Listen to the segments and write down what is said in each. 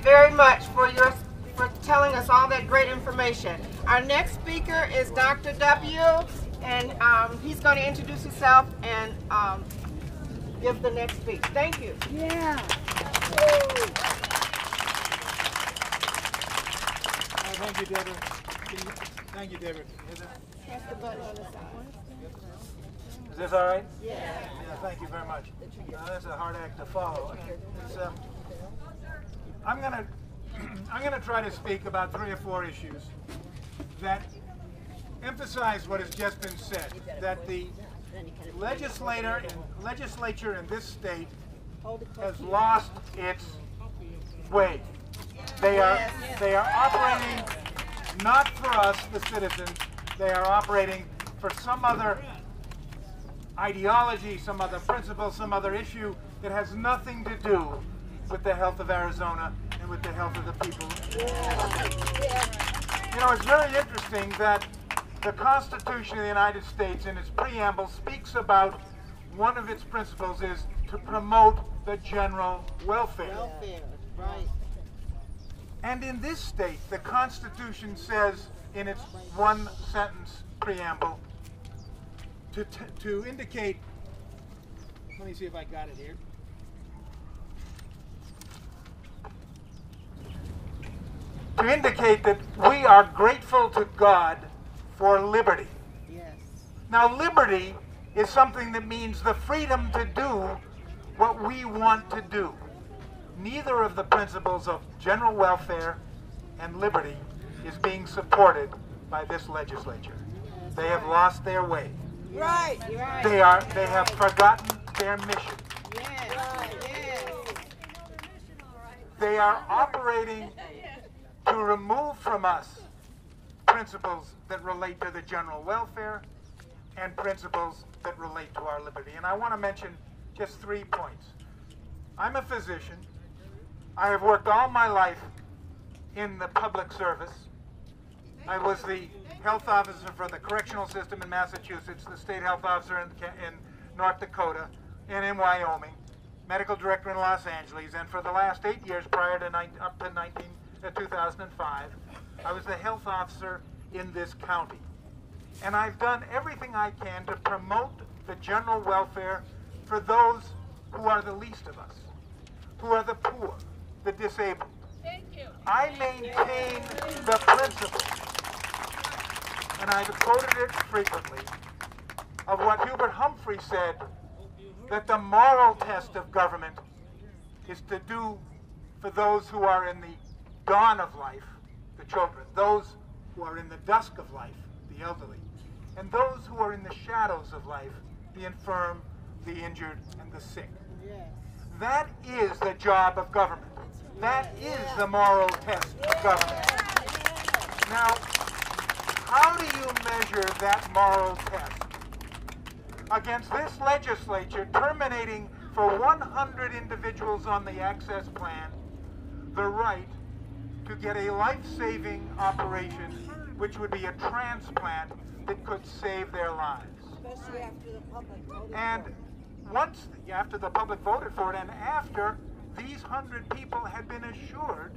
very much for telling us all that great information. Our next speaker is Dr. W, and he's going to introduce himself and give the next speech. Thank you. Yeah. Thank you, Deborah. Thank you, Deborah. Press the button on the side. Is this all right? Yeah. Yeah, thank you very much. That's a hard act to follow. I'm gonna try to speak about 3 or 4 issues that emphasize what has just been said, that the legislature in this state has lost its way. They are operating not for us, the citizens. They are operating for some other ideology, some other principle, some other issue that has nothing to do with the health of Arizona and with the health of the people. You know, it's very interesting that the Constitution of the United States in its preamble speaks about one of its principles is to promote the general welfare. Right. And in this state, the Constitution says in its 1-sentence preamble to indicate, let me see if I got it here. To indicate that we are grateful to God for liberty. Yes. Now, liberty is something that means the freedom to do what we want to do. Neither of the principles of general welfare and liberty is being supported by this legislature. They have lost their way. Right. They have forgotten their mission. Yes. Yes. They are operating to remove from us principles that relate to the general welfare and principles that relate to our liberty. And I want to mention just 3 points. I'm a physician. I have worked all my life in the public service. I was the health officer for the correctional system in Massachusetts, the state health officer in North Dakota, and in Wyoming, medical director in Los Angeles, and for the last 8 years prior to up to 2005, I was the health officer in this county. And I've done everything I can to promote the general welfare for those who are the least of us, who are the poor, the disabled. Thank you. I maintain the principle, and I've quoted it frequently, of what Hubert Humphrey said, that the moral test of government is to do for those who are in the dawn of life, the children, those who are in the dusk of life, the elderly, and those who are in the shadows of life, the infirm, the injured, and the sick. Yes. That is the job of government. That is the moral test of government. Now, how do you measure that moral test? Against this legislature terminating for 100 individuals on the Access Plan the right to get a life-saving operation, which would be a transplant that could save their lives. Especially after the public voted And once, after the public voted for it, and after these 100 people had been assured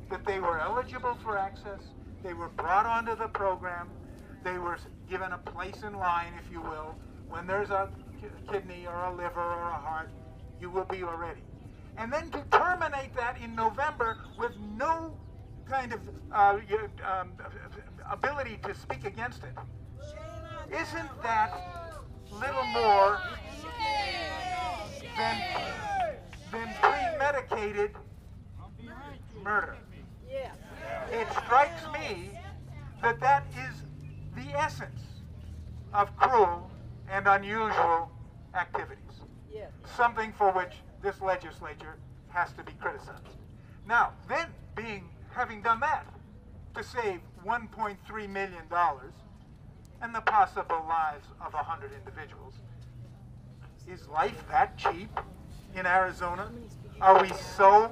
that they were eligible for access, they were brought onto the program, they were given a place in line, if you will. When there's a kidney or a liver or a heart, you will be already. And then to terminate that in November with no kind of ability to speak against it. Isn't that little more than premeditated murder? Yeah. It strikes me that that is the essence of cruel and unusual activities. Yeah. Something for which this legislature has to be criticized. Now, then, having done that, to save $1.3 million and the possible lives of 100 individuals, is life that cheap in Arizona? Are we so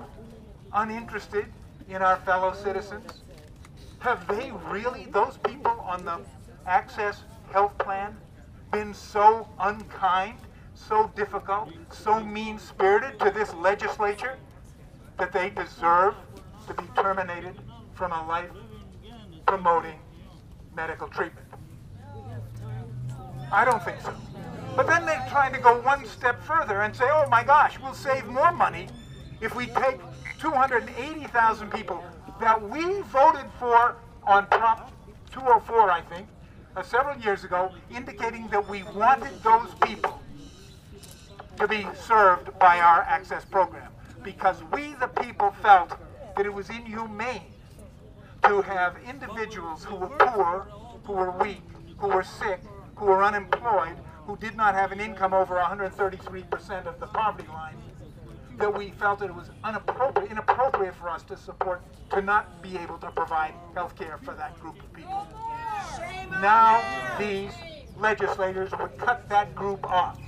uninterested in our fellow citizens? Have they really, those people on the Access Health Plan, been so unkind, so difficult, so mean-spirited to this legislature that they deserve terminated from a life-promoting medical treatment? I don't think so. But then they're trying to go one step further and say, oh my gosh, we'll save more money if we take 280,000 people that we voted for on Prop 204, I think, several years ago, indicating that we wanted those people to be served by our Access program, because we, the people, felt that it was inhumane to have individuals who were poor, who were weak, who were sick, who were unemployed, who did not have an income over 133% of the poverty line, that we felt that it was inappropriate for us to support, to not be able to provide health care for that group of people. Now these legislators would cut that group off.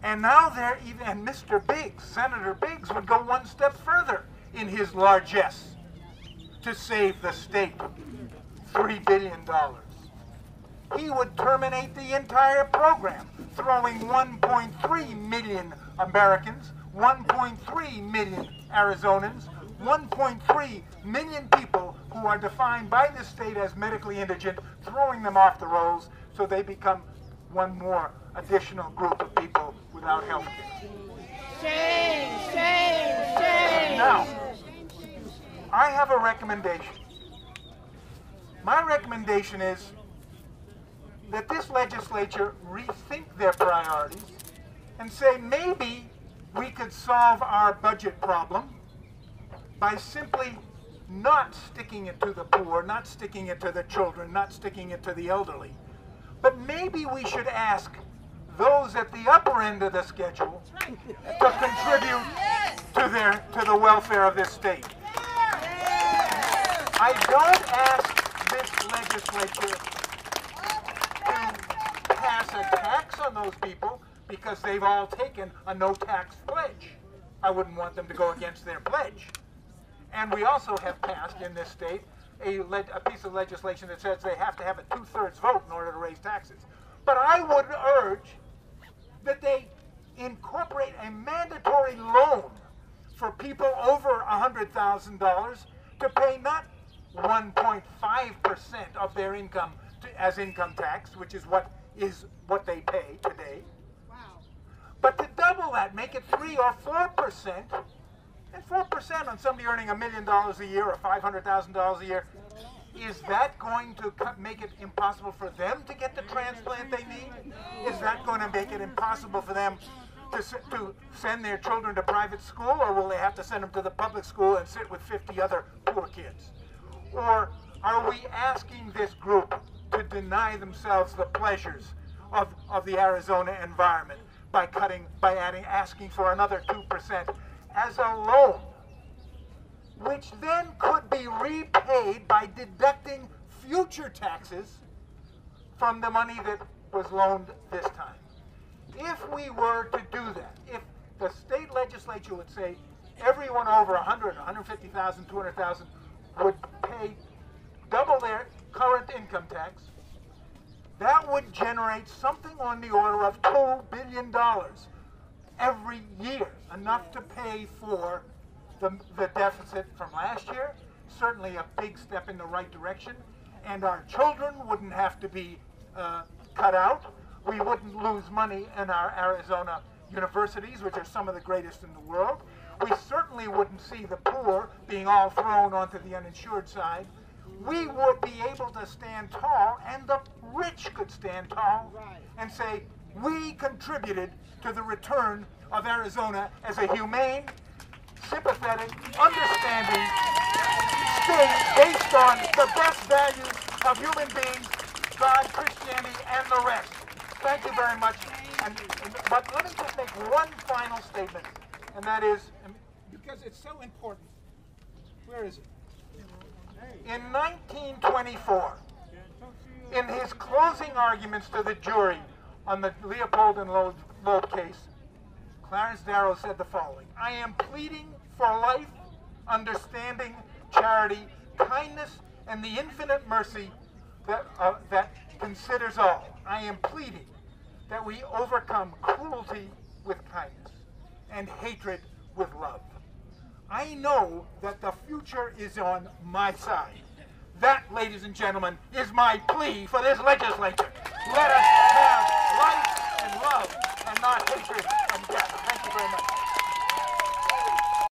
And now they're even, and Mr. Biggs, Senator Biggs, would go one step further in his largesse to save the state $3 billion. He would terminate the entire program, throwing 1.3 million Americans, 1.3 million Arizonans, 1.3 million people who are defined by this state as medically indigent, throwing them off the rolls so they become one more additional group of people without health care. Shame, shame, shame. Now, I have a recommendation. My recommendation is that this legislature rethink their priorities and say maybe we could solve our budget problem by simply not sticking it to the poor, not sticking it to the children, not sticking it to the elderly. But maybe we should ask those at the upper end of the schedule to contribute to the welfare of this state. I don't ask this legislature to pass a tax on those people because they've all taken a no-tax pledge. I wouldn't want them to go against their pledge. And we also have passed in this state a piece of legislation that says they have to have a 2/3 vote in order to raise taxes. But I would urge that they incorporate a mandatory loan for people over $100,000 to pay not 1.5% of their income as income tax, which is what they pay today. Wow. But to double that, make it 3 or 4%, and 4% on somebody earning $1 million a year or $500,000 a year, is that going to make it impossible for them to get the transplant they need? Is that going to make it impossible for them to send their children to private school, or will they have to send them to the public school and sit with 50 other poor kids? Or are we asking this group to deny themselves the pleasures of the Arizona environment by asking for another 2% as a loan, which then could be repaid by deducting future taxes from the money that was loaned this time? If we were to do that, if the state legislature would say everyone over 100, 150,000, 200,000 would pay double their current income tax, that would generate something on the order of $2 billion every year, enough to pay for the deficit from last year, certainly a big step in the right direction, and our children wouldn't have to be cut out. We wouldn't lose money in our Arizona universities, which are some of the greatest in the world. We certainly wouldn't see the poor being all thrown onto the uninsured side. We would be able to stand tall, and the rich could stand tall and say, we contributed to the return of Arizona as a humane, sympathetic, understanding state based on the best values of human beings, God, Christianity, and the rest. Thank you very much. But let me just make one final statement, and that is, because it's so important. Where is it? In 1924, in his closing arguments to the jury on the Leopold and Loeb case, Clarence Darrow said the following: I am pleading for life, understanding, charity, kindness, and the infinite mercy that considers all. I am pleading that we overcome cruelty with kindness and hatred with love. I know that the future is on my side. That, ladies and gentlemen, is my plea for this legislature. Let us have life and love and not hatred and death.